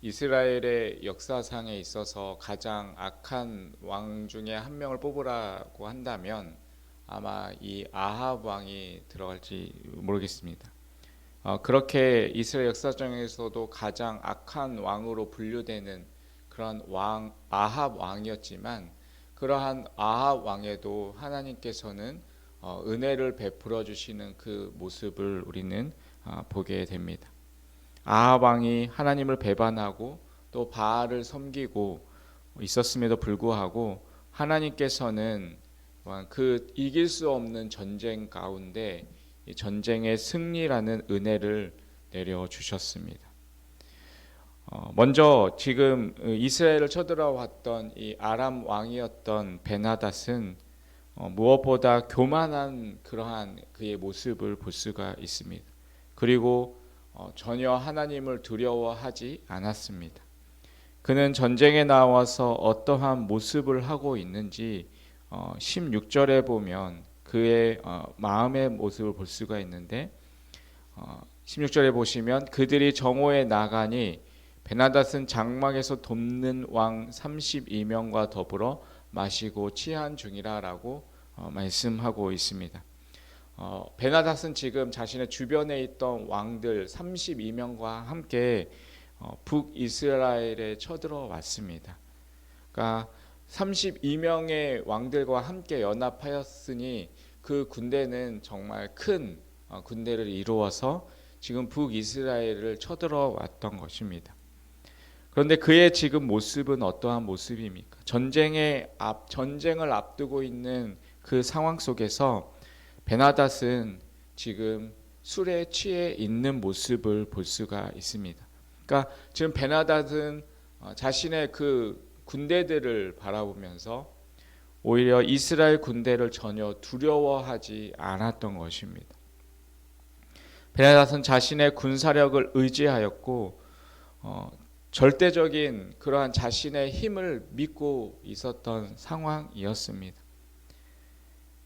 이스라엘의 역사상에 있어서 가장 악한 왕 중에 한 명을 뽑으라고 한다면 아마 이 아합 왕이 들어갈지 모르겠습니다. 그렇게 이스라엘 역사적에서도 가장 악한 왕으로 분류되는 그런 왕 아합 왕이었지만, 그러한 아합 왕에도 하나님께서는 은혜를 베풀어 주시는 그 모습을 우리는 보게 됩니다. 아합 왕이 하나님을 배반하고 또 바알을 섬기고 있었음에도 불구하고 하나님께서는 그 이길 수 없는 전쟁 가운데 이 전쟁의 승리라는 은혜를 내려 주셨습니다. 먼저 지금 이스라엘을 쳐들어왔던 이 아람 왕이었던 베나닷은 무엇보다 교만한 그러한 그의 모습을 볼 수가 있습니다. 그리고 전혀 하나님을 두려워하지 않았습니다. 그는 전쟁에 나와서 어떠한 모습을 하고 있는지 16절에 보면 그의 마음의 모습을 볼 수가 있는데, 16절에 보시면 그들이 정오에 나가니 베나닷은 장막에서 돕는 왕 32명과 더불어 마시고 취한 중이라라고 말씀하고 있습니다. 베나닷은 지금 자신의 주변에 있던 왕들 32명과 함께 북이스라엘에 쳐들어왔습니다. 그러니까 32명의 왕들과 함께 연합하였으니 그 군대는 정말 큰 군대를 이루어서 지금 북이스라엘을 쳐들어왔던 것입니다. 그런데 그의 지금 모습은 어떠한 모습입니까? 전쟁을 앞두고 있는 그 상황 속에서 베나닷은 지금 술에 취해 있는 모습을 볼 수가 있습니다. 그러니까 지금 베나닷은 자신의 그 군대들을 바라보면서 오히려 이스라엘 군대를 전혀 두려워하지 않았던 것입니다. 베나닷은 자신의 군사력을 의지하였고 절대적인 그러한 자신의 힘을 믿고 있었던 상황이었습니다.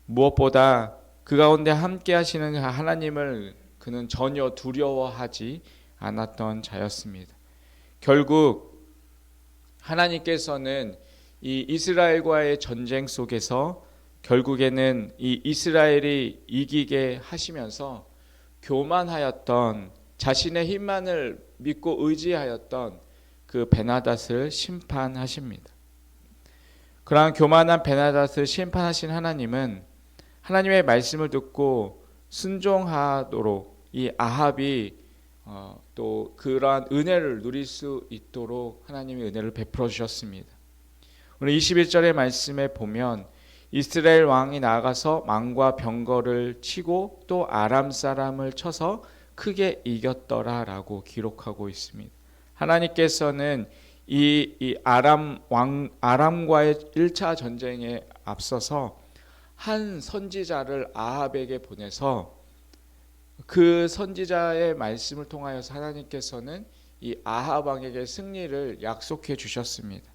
무엇보다 그 가운데 함께 하시는 하나님을 그는 전혀 두려워하지 않았던 자였습니다. 결국 하나님께서는 이 이스라엘과의 전쟁 속에서 결국에는 이 이스라엘이 이기게 하시면서 교만하였던 자신의 힘만을 믿고 의지하였던 그 베나닷을 심판하십니다. 그러한 교만한 베나닷을 심판하신 하나님은 하나님의 말씀을 듣고 순종하도록 이 아합이 또 그러한 은혜를 누릴 수 있도록 하나님의 은혜를 베풀어 주셨습니다. 오늘 21절의 말씀에 보면 이스라엘 왕이 나아가서 망과 병거를 치고 또 아람 사람을 쳐서 크게 이겼더라라고 기록하고 있습니다. 하나님께서는 이 아람과의 1차 전쟁에 앞서서 한 선지자를 아합에게 보내서 그 선지자의 말씀을 통하여서 하나님께서는 이 아합 왕에게 승리를 약속해 주셨습니다.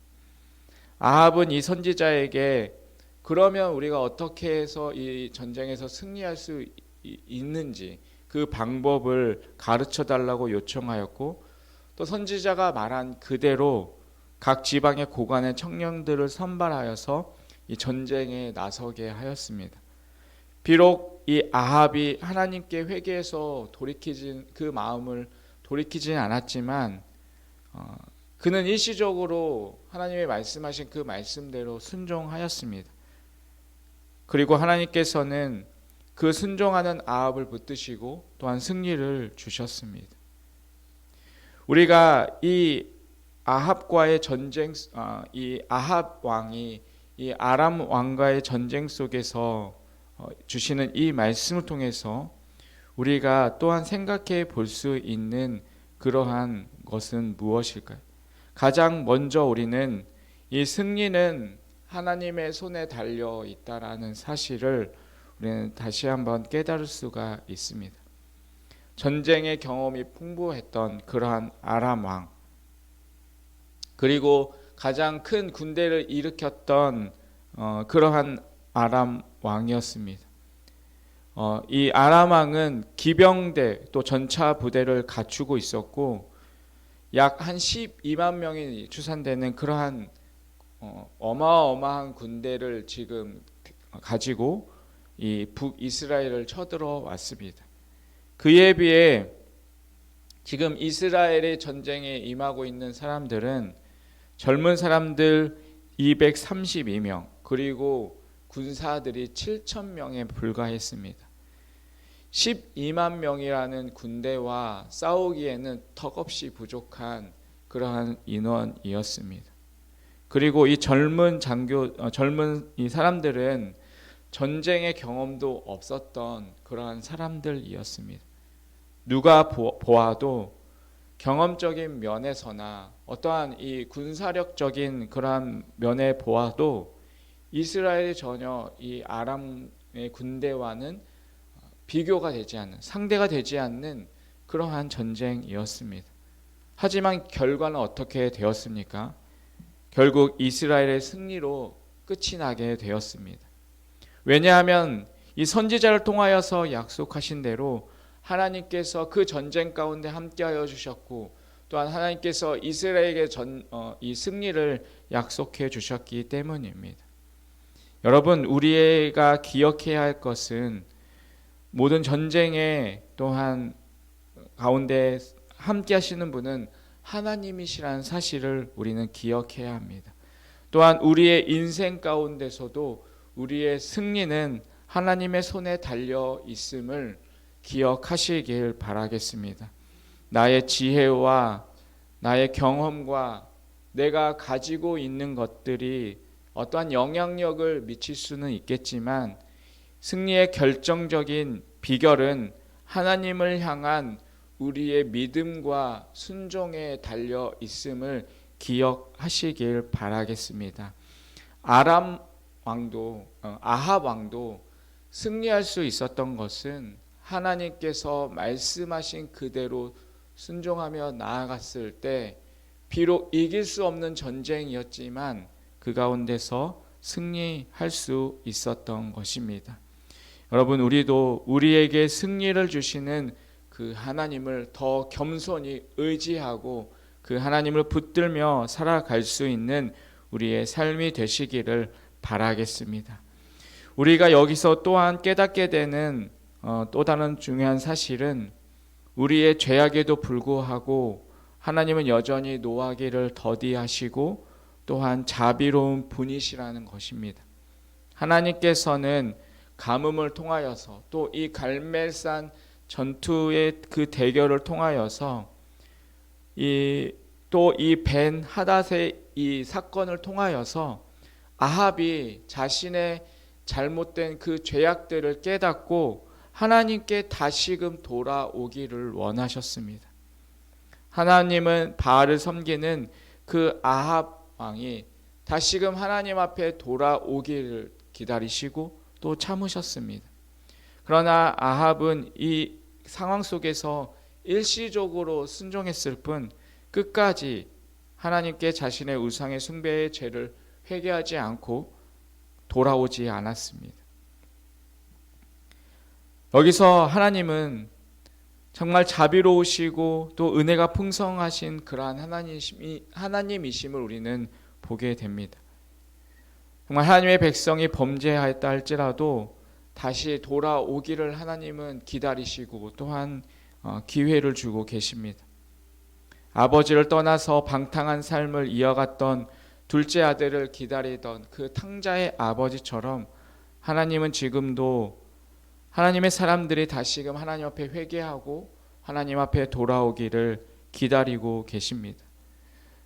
아합은 이 선지자에게 그러면 우리가 어떻게 해서 이 전쟁에서 승리할 수 있는지 그 방법을 가르쳐 달라고 요청하였고, 또 선지자가 말한 그대로 각 지방의 고관의 청년들을 선발하여서 이 전쟁에 나서게 하였습니다. 비록 이 아합이 하나님께 회개해서 돌이키진 그 마음을 돌이키진 않았지만 그는 일시적으로 하나님의 말씀하신 그 말씀대로 순종하였습니다. 그리고 하나님께서는 그 순종하는 아합을 붙드시고 또한 승리를 주셨습니다. 우리가 이 아합과의 전쟁, 이 아합 왕이 이 아람 왕과의 전쟁 속에서 주시는 이 말씀을 통해서 우리가 또한 생각해 볼 수 있는 그러한 것은 무엇일까요? 가장 먼저 우리는 이 승리는 하나님의 손에 달려 있다라는 사실을 우리는 다시 한번 깨달을 수가 있습니다. 전쟁의 경험이 풍부했던 그러한 아람 왕, 그리고 가장 큰 군대를 일으켰던 그러한 아람 왕이었습니다. 이 아람 왕은 기병대 또 전차 부대를 갖추고 있었고, 약 한 12만 명이 추산되는 그러한 어마어마한 군대를 지금 가지고 이 북이스라엘을 쳐들어 왔습니다. 그에 비해 지금 이스라엘의 전쟁에 임하고 있는 사람들은 젊은 사람들 232명, 그리고 군사들이 7천 명에 불과했습니다. 12만 명이라는 군대와 싸우기에는 턱없이 부족한 그러한 인원이었습니다. 그리고 이 젊은 이 사람들은 전쟁의 경험도 없었던 그러한 사람들이었습니다. 누가 보아도 경험적인 면에서나 어떠한 이 군사력적인 그러한 면에 보아도 이스라엘이 전혀 이 아람의 군대와는 비교가 되지 않는, 상대가 되지 않는 그러한 전쟁이었습니다. 하지만 결과는 어떻게 되었습니까? 결국 이스라엘의 승리로 끝이 나게 되었습니다. 왜냐하면 이 선지자를 통하여서 약속하신 대로 하나님께서 그 전쟁 가운데 함께하여 주셨고, 또한 하나님께서 이스라엘에게 이 승리를 약속해 주셨기 때문입니다. 여러분, 우리가 기억해야 할 것은 모든 전쟁에 또한 가운데 함께하시는 분은 하나님이시라는 사실을 우리는 기억해야 합니다. 또한 우리의 인생 가운데서도 우리의 승리는 하나님의 손에 달려 있음을 기억하시길 바라겠습니다. 나의 지혜와 나의 경험과 내가 가지고 있는 것들이 어떠한 영향력을 미칠 수는 있겠지만 승리의 결정적인 비결은 하나님을 향한 우리의 믿음과 순종에 달려 있음을 기억하시길 바라겠습니다. 아합 왕도 승리할 수 있었던 것은 하나님께서 말씀하신 그대로 순종하며 나아갔을 때 비록 이길 수 없는 전쟁이었지만 그 가운데서 승리할 수 있었던 것입니다. 여러분, 우리도 우리에게 승리를 주시는 그 하나님을 더 겸손히 의지하고 그 하나님을 붙들며 살아갈 수 있는 우리의 삶이 되시기를 바라겠습니다. 우리가 여기서 또한 깨닫게 되는 또 다른 중요한 사실은 우리의 죄악에도 불구하고 하나님은 여전히 노하기를 더디하시고 또한 자비로운 분이시라는 것입니다. 하나님께서는 가뭄을 통하여서 또 이 갈멜산 전투의 그 대결을 통하여서 또 이 벤 하닷의 이 사건을 통하여서 아합이 자신의 잘못된 그 죄악들을 깨닫고 하나님께 다시금 돌아오기를 원하셨습니다. 하나님은 바알을 섬기는 그 아합 왕이 다시금 하나님 앞에 돌아오기를 기다리시고 또 참으셨습니다. 그러나 아합은 이 상황 속에서 일시적으로 순종했을 뿐 끝까지 하나님께 자신의 우상의 숭배의 죄를 회개하지 않고 돌아오지 않았습니다. 여기서 하나님은 정말 자비로우시고 또 은혜가 풍성하신 그러한 하나님이심을 우리는 보게 됩니다. 정말 하나님의 백성이 범죄하였다 할지라도 다시 돌아오기를 하나님은 기다리시고 또한 기회를 주고 계십니다. 아버지를 떠나서 방탕한 삶을 이어갔던 둘째 아들을 기다리던 그 탕자의 아버지처럼 하나님은 지금도 하나님의 사람들이 다시금 하나님 앞에 회개하고 하나님 앞에 돌아오기를 기다리고 계십니다.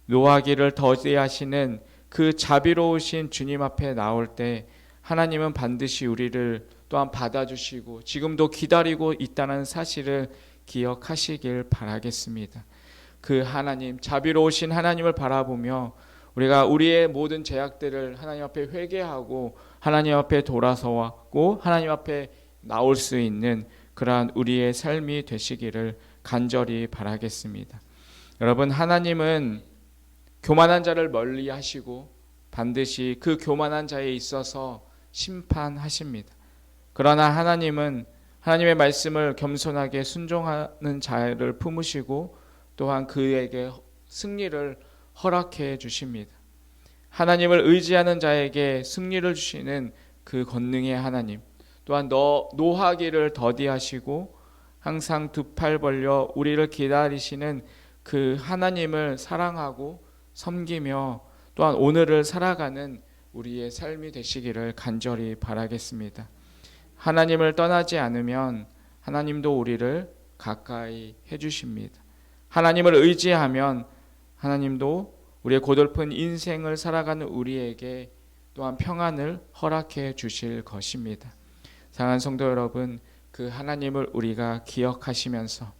노하기를 더디하시는 그 자비로우신 주님 앞에 나올 때 하나님은 반드시 우리를 또한 받아주시고 지금도 기다리고 있다는 사실을 기억하시길 바라겠습니다. 그 하나님, 자비로우신 하나님을 바라보며 우리가 우리의 모든 죄악들을 하나님 앞에 회개하고 하나님 앞에 돌아서고 하나님 앞에 나올 수 있는 그러한 우리의 삶이 되시기를 간절히 바라겠습니다. 여러분, 하나님은 교만한 자를 멀리 하시고 반드시 그 교만한 자에 있어서 심판하십니다. 그러나 하나님은 하나님의 말씀을 겸손하게 순종하는 자를 품으시고 또한 그에게 승리를 허락해 주십니다. 하나님을 의지하는 자에게 승리를 주시는 그 권능의 하나님, 또한 노하기를 더디하시고 항상 두 팔 벌려 우리를 기다리시는 그 하나님을 사랑하고 섬기며 또한 오늘을 살아가는 우리의 삶이 되시기를 간절히 바라겠습니다. 하나님을 떠나지 않으면 하나님도 우리를 가까이 해주십니다. 하나님을 의지하면 하나님도 우리의 고달픈 인생을 살아가는 우리에게 또한 평안을 허락해 주실 것입니다. 사랑하는 성도 여러분, 그 하나님을 우리가 기억하시면서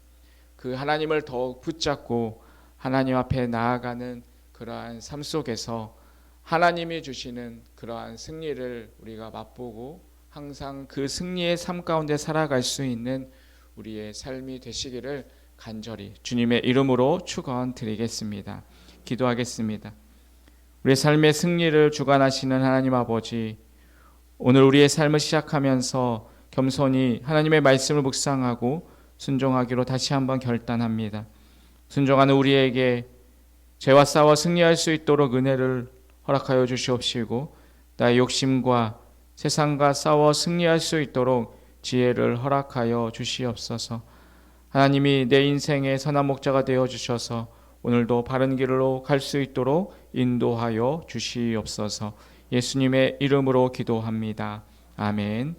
그 하나님을 더욱 붙잡고 하나님 앞에 나아가는 그러한 삶 속에서 하나님이 주시는 그러한 승리를 우리가 맛보고 항상 그 승리의 삶 가운데 살아갈 수 있는 우리의 삶이 되시기를 간절히 주님의 이름으로 축원드리겠습니다. 기도하겠습니다. 우리의 삶의 승리를 주관하시는 하나님 아버지, 오늘 우리의 삶을 시작하면서 겸손히 하나님의 말씀을 묵상하고 순종하기로 다시 한번 결단합니다. 순종하는 우리에게 죄와 싸워 승리할 수 있도록 은혜를 허락하여 주시옵시고 나의 욕심과 세상과 싸워 승리할 수 있도록 지혜를 허락하여 주시옵소서. 하나님이 내 인생의 선한 목자가 되어 주셔서 오늘도 바른 길로 갈 수 있도록 인도하여 주시옵소서. 예수님의 이름으로 기도합니다. 아멘.